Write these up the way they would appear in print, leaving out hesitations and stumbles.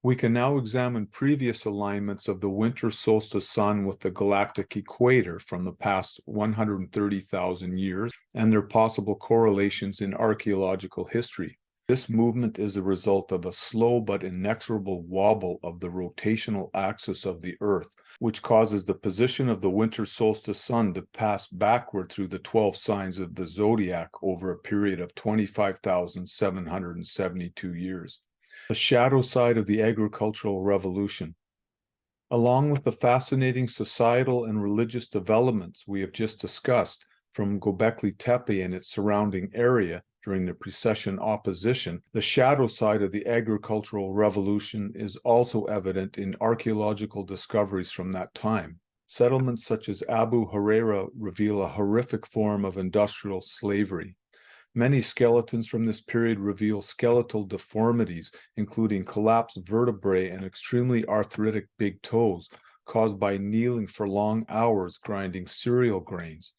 We can now examine previous alignments of the winter solstice sun with the galactic equator from the past 130,000 years and their possible correlations in archaeological history. This movement is a result of a slow but inexorable wobble of the rotational axis of the Earth, which causes the position of the winter solstice sun to pass backward through the 12 signs of the zodiac over a period of 25,772 years. The shadow side of the agricultural revolution. Along with the fascinating societal and religious developments we have just discussed from Göbekli Tepe and its surrounding area during the precession opposition, the shadow side of the agricultural revolution is also evident in archaeological discoveries from that time. Settlements such as Abu Hureyra reveal a horrific form of industrial slavery. Many skeletons from this period reveal skeletal deformities, including collapsed vertebrae and extremely arthritic big toes, caused by kneeling for long hours grinding cereal grains.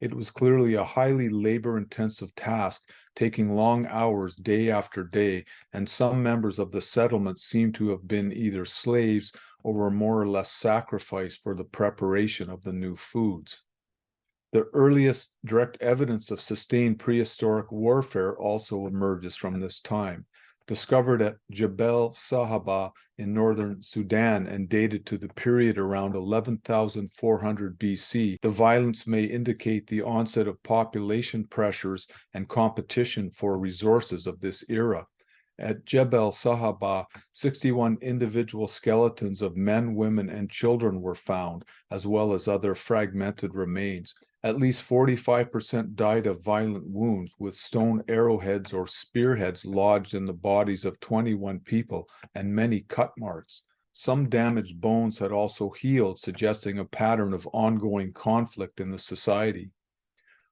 It was clearly a highly labor-intensive task, taking long hours day after day, and some members of the settlement seem to have been either slaves or were more or less sacrificed for the preparation of the new foods. The earliest direct evidence of sustained prehistoric warfare also emerges from this time. Discovered at Jebel Sahaba in northern Sudan and dated to the period around 11,400 BC, the violence may indicate the onset of population pressures and competition for resources of this era. At Jebel Sahaba, 61 individual skeletons of men, women, and children were found, as well as other fragmented remains. At least 45% died of violent wounds, with stone arrowheads or spearheads lodged in the bodies of 21 people and many cut marks. Some damaged bones had also healed, suggesting a pattern of ongoing conflict in the society.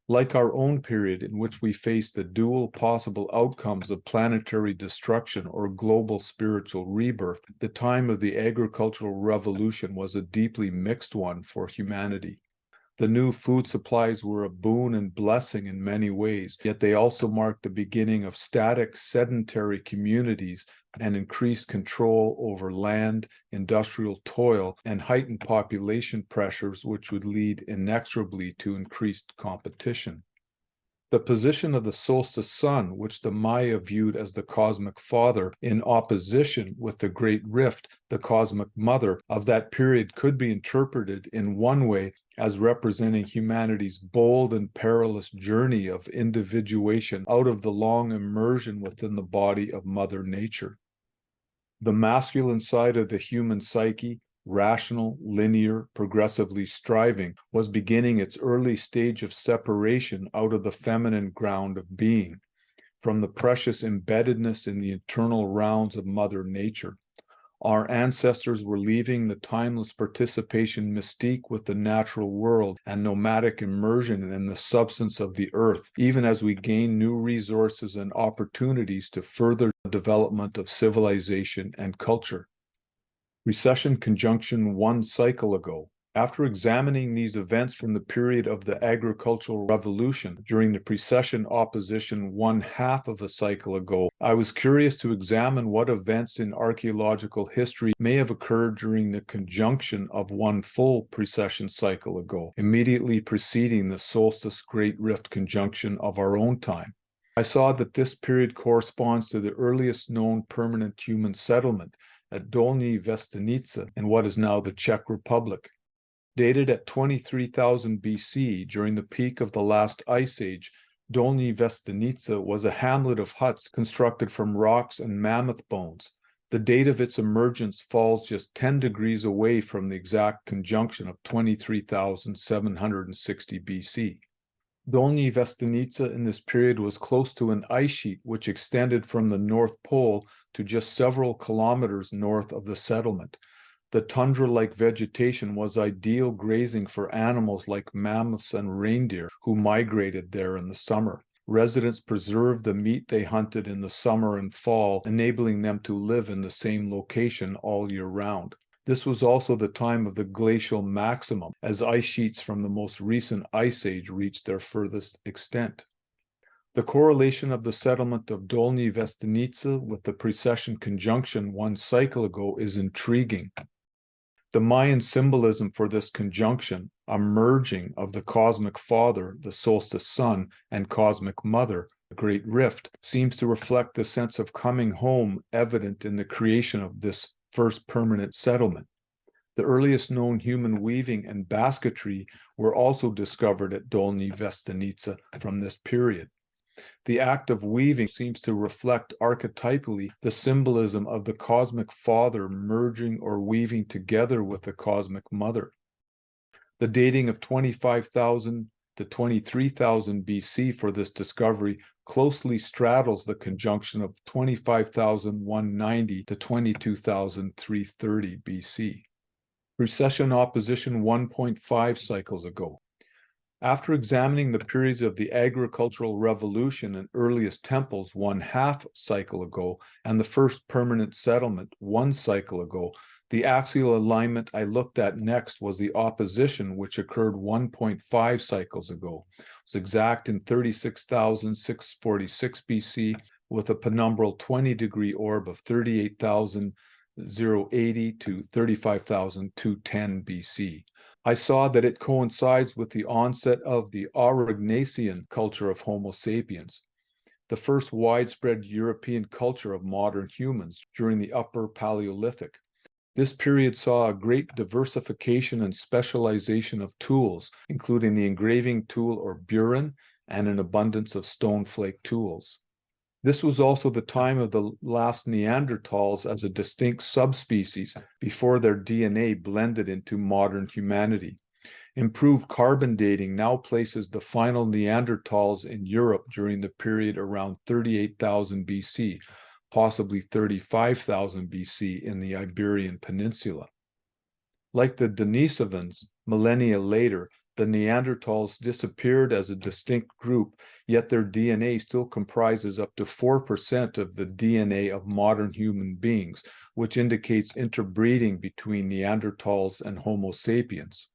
Like our own period, in which we face the dual possible outcomes of planetary destruction or global spiritual rebirth, the time of the agricultural revolution was a deeply mixed one for humanity. The new food supplies were a boon and blessing in many ways, yet they also marked the beginning of static, sedentary communities and increased control over land, industrial toil, and heightened population pressures, which would lead inexorably to increased competition. The position of the solstice sun, which the Maya viewed as the cosmic father, in opposition with the Great Rift, the cosmic mother, of that period could be interpreted in one way as representing humanity's bold and perilous journey of individuation out of the long immersion within the body of Mother Nature. The masculine side of the human psyche, rational, linear, progressively striving, was beginning its early stage of separation out of the feminine ground of being, from the precious embeddedness in the eternal rounds of Mother Nature. Our ancestors were leaving the timeless participation mystique with the natural world and nomadic immersion in the substance of the earth, even as we gain new resources and opportunities to further the development of civilization and culture. Precession conjunction 1 cycle ago. After examining these events from the period of the agricultural revolution during the precession opposition 1/2 of a cycle ago, I was curious to examine what events in archaeological history may have occurred during the conjunction of 1 full precession cycle ago, immediately preceding the solstice Great Rift conjunction of our own time. I saw that this period corresponds to the earliest known permanent human settlement at Dolni Vestonice in what is now the Czech Republic. Dated at 23,000 BC, during the peak of the last ice age, Dolni Vestonice was a hamlet of huts constructed from rocks and mammoth bones. The date of its emergence falls just 10 degrees away from the exact conjunction of 23,760 BC. Dolni Vestonice in this period was close to an ice sheet which extended from the North Pole to just several kilometers north of the settlement. The tundra-like vegetation was ideal grazing for animals like mammoths and reindeer who migrated there in the summer. Residents preserved the meat they hunted in the summer and fall, enabling them to live in the same location all year round. This was also the time of the glacial maximum, as ice sheets from the most recent ice age reached their furthest extent. The correlation of the settlement of Dolni Vestonice with the precession conjunction one cycle ago is intriguing. The Mayan symbolism for this conjunction, a merging of the cosmic father, the solstice sun, and cosmic mother, the great rift, seems to reflect the sense of coming home evident in the creation of this first permanent settlement. The earliest known human weaving and basketry were also discovered at Dolni Vestonice from this period. The act of weaving seems to reflect archetypally the symbolism of the cosmic father merging or weaving together with the cosmic mother. The dating of 25,000 to 23,000 BC for this discovery closely straddles the conjunction of 25,190 to 22,330 BC. Precession opposition 1.5 cycles ago. After examining the periods of the agricultural revolution and earliest temples 1/2 cycle ago and the first permanent settlement 1 cycle ago, the axial alignment I looked at next was the opposition, which occurred 1.5 cycles ago. It was exact in 36,646 BC with a penumbral 20-degree orb of 38,080 to 35,210 BC. I saw that it coincides with the onset of the Aurignacian culture of Homo sapiens, the first widespread European culture of modern humans during the Upper Paleolithic. This period saw a great diversification and specialization of tools, including the engraving tool or burin and an abundance of stone flake tools. This was also the time of the last Neanderthals as a distinct subspecies before their DNA blended into modern humanity. Improved carbon dating now places the final Neanderthals in Europe during the period around 38,000 BC, possibly 35,000 BC in the Iberian Peninsula. Like the Denisovans, millennia later, the Neanderthals disappeared as a distinct group, yet their DNA still comprises up to 4% of the DNA of modern human beings, which indicates interbreeding between Neanderthals and Homo sapiens.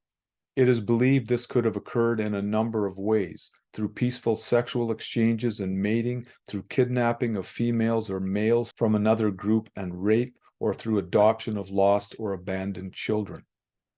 It is believed this could have occurred in a number of ways, through peaceful sexual exchanges and mating, through kidnapping of females or males from another group and rape, or through adoption of lost or abandoned children.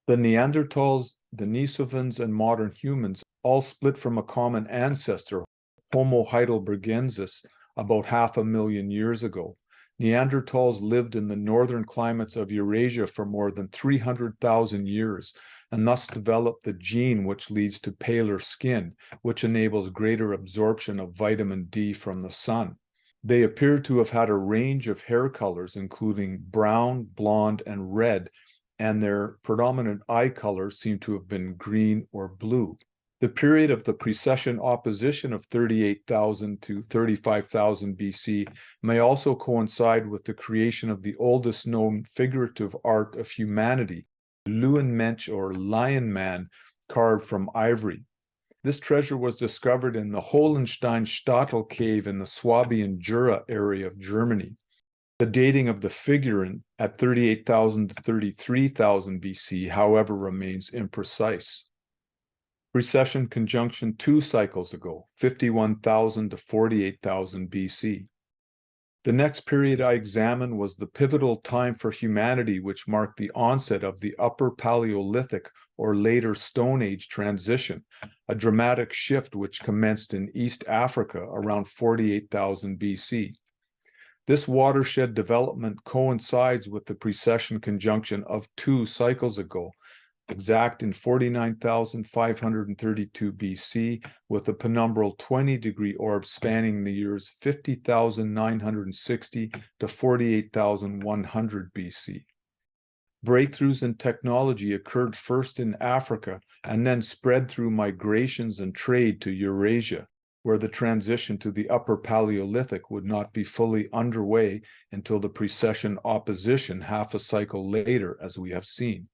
The Neanderthals, Denisovans, and modern humans all split from a common ancestor, Homo heidelbergensis, about 500,000 years ago. Neanderthals lived in the northern climates of Eurasia for more than 300,000 years, and thus developed the gene which leads to paler skin, which enables greater absorption of vitamin D from the sun. They appear to have had a range of hair colors, including brown, blonde, and red, and their predominant eye colors seem to have been green or blue. The period of the precession opposition of 38,000 to 35,000 BC may also coincide with the creation of the oldest known figurative art of humanity, the Leeuwenmensch or lion man carved from ivory. This treasure was discovered in the Hohlenstein-Stadel Cave in the Swabian Jura area of Germany. The dating of the figurine at 38,000 to 33,000 BC, however, remains imprecise. Precession conjunction 2 cycles ago, 51,000 to 48,000 BC. The next period I examined was the pivotal time for humanity, which marked the onset of the Upper Paleolithic or later Stone Age transition, a dramatic shift which commenced in East Africa around 48,000 BC. This watershed development coincides with the precession conjunction of 2 cycles ago, exact in 49,532 BC, with a penumbral 20-degree orb spanning the years 50,960 to 48,100 BC. Breakthroughs in technology occurred first in Africa and then spread through migrations and trade to Eurasia, where the transition to the Upper Paleolithic would not be fully underway until the precession opposition half a cycle later, as we have seen.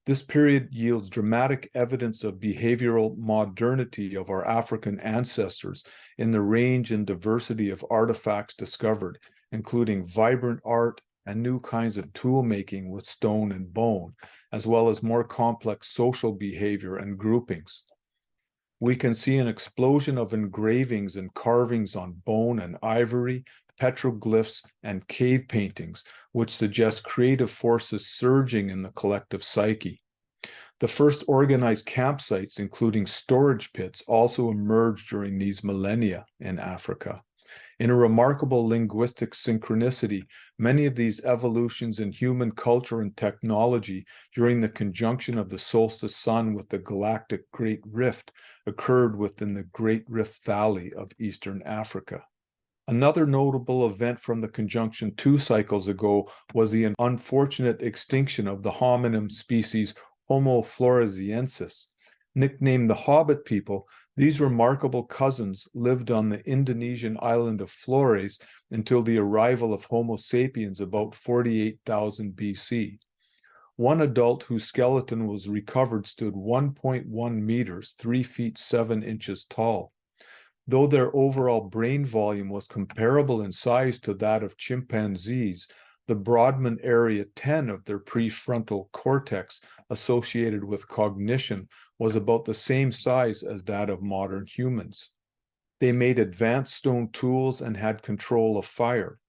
This period yields dramatic evidence of behavioral modernity of our African ancestors in the range and diversity of artifacts discovered, including vibrant art and new kinds of tool making with stone and bone, as well as more complex social behavior and groupings. We can see an explosion of engravings and carvings on bone and ivory, petroglyphs, and cave paintings, which suggest creative forces surging in the collective psyche. The first organized campsites, including storage pits, also emerged during these millennia in Africa. In a remarkable linguistic synchronicity, many of these evolutions in human culture and technology during the conjunction of the solstice sun with the galactic Great Rift occurred within the Great Rift Valley of Eastern Africa. Another notable event from the conjunction 2 cycles ago was the unfortunate extinction of the hominin species Homo floresiensis. Nicknamed the Hobbit people, these remarkable cousins lived on the Indonesian island of Flores until the arrival of Homo sapiens about 48,000 BC. One adult whose skeleton was recovered stood 1.1 meters, 3 feet 7 inches tall. Though their overall brain volume was comparable in size to that of chimpanzees, the Brodmann area 10 of their prefrontal cortex associated with cognition was about the same size as that of modern humans. They made advanced stone tools and had control of fire.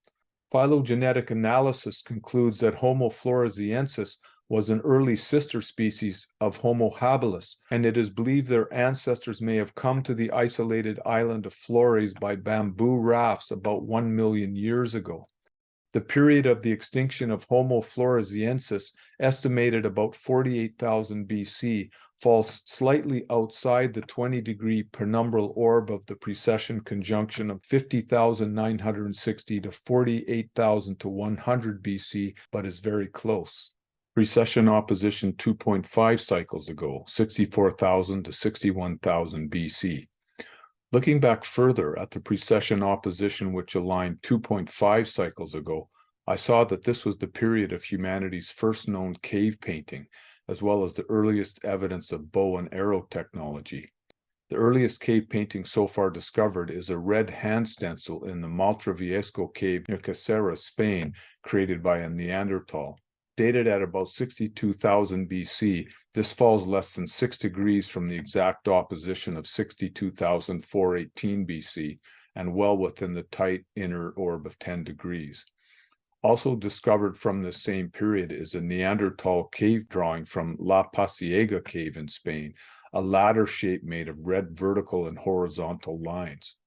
Phylogenetic analysis concludes that Homo floresiensis was an early sister species of Homo habilis, and it is believed their ancestors may have come to the isolated island of Flores by bamboo rafts about 1 million years ago. The period of the extinction of Homo floresiensis, estimated about 48,000 BC, falls slightly outside the 20-degree penumbral orb of the precession conjunction of 50,960 to 48,000 to 100 BC, but is very close. Precession opposition 2.5 cycles ago, 64,000 to 61,000 BC. Looking back further at the precession opposition which aligned 2.5 cycles ago, I saw that this was the period of humanity's first known cave painting, as well as the earliest evidence of bow and arrow technology. The earliest cave painting so far discovered is a red hand stencil in the Maltraviesco Cave near Caceres, Spain, created by a Neanderthal. Dated at about 62,000 BC, this falls less than 6 degrees from the exact opposition of 62,418 BC, and well within the tight inner orb of 10 degrees. Also discovered from this same period is a Neanderthal cave drawing from La Pasiega Cave in Spain, a ladder shape made of red vertical and horizontal lines.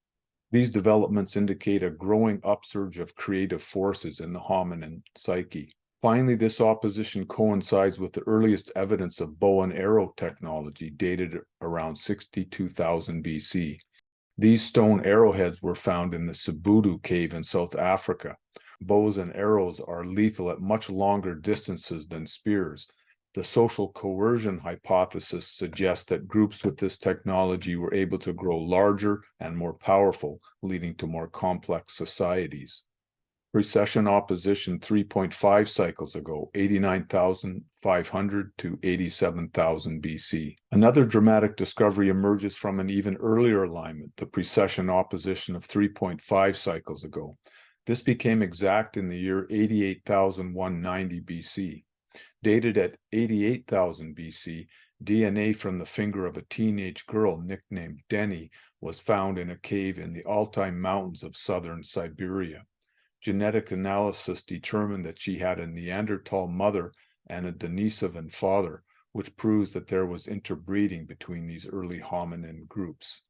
These developments indicate a growing upsurge of creative forces in the hominin psyche. Finally, this opposition coincides with the earliest evidence of bow and arrow technology, dated around 62,000 BC. These stone arrowheads were found in the Sibudu cave in South Africa. Bows and arrows are lethal at much longer distances than spears. The social coercion hypothesis suggests that groups with this technology were able to grow larger and more powerful, leading to more complex societies. Precession opposition 3.5 cycles ago, 89,500 to 87,000 BC. Another dramatic discovery emerges from an even earlier alignment, the precession opposition of 3.5 cycles ago. This became exact in the year 88,190 BC. Dated at 88,000 BC, DNA from the finger of a teenage girl nicknamed Denny was found in a cave in the Altai Mountains of southern Siberia. Genetic analysis determined that she had a Neanderthal mother and a Denisovan father, which proves that there was interbreeding between these early hominin groups.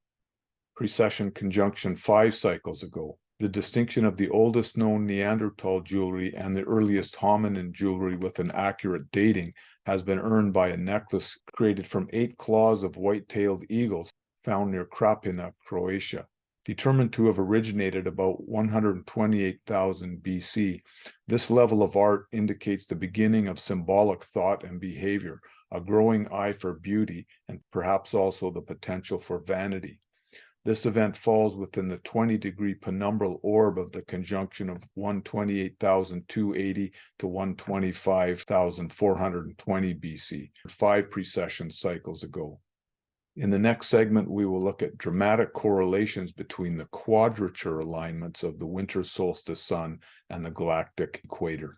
Precession conjunction 5 cycles ago, the distinction of the oldest known Neanderthal jewelry and the earliest hominin jewelry with an accurate dating has been earned by a necklace created from 8 claws of white-tailed eagles found near Krapina, Croatia. Determined to have originated about 128,000 BC, this level of art indicates the beginning of symbolic thought and behavior, a growing eye for beauty, and perhaps also the potential for vanity. This event falls within the 20-degree penumbral orb of the conjunction of 128,280 to 125,420 BC, 5 precession cycles ago. In the next segment, we will look at dramatic correlations between the quadrature alignments of the winter solstice sun and the galactic equator.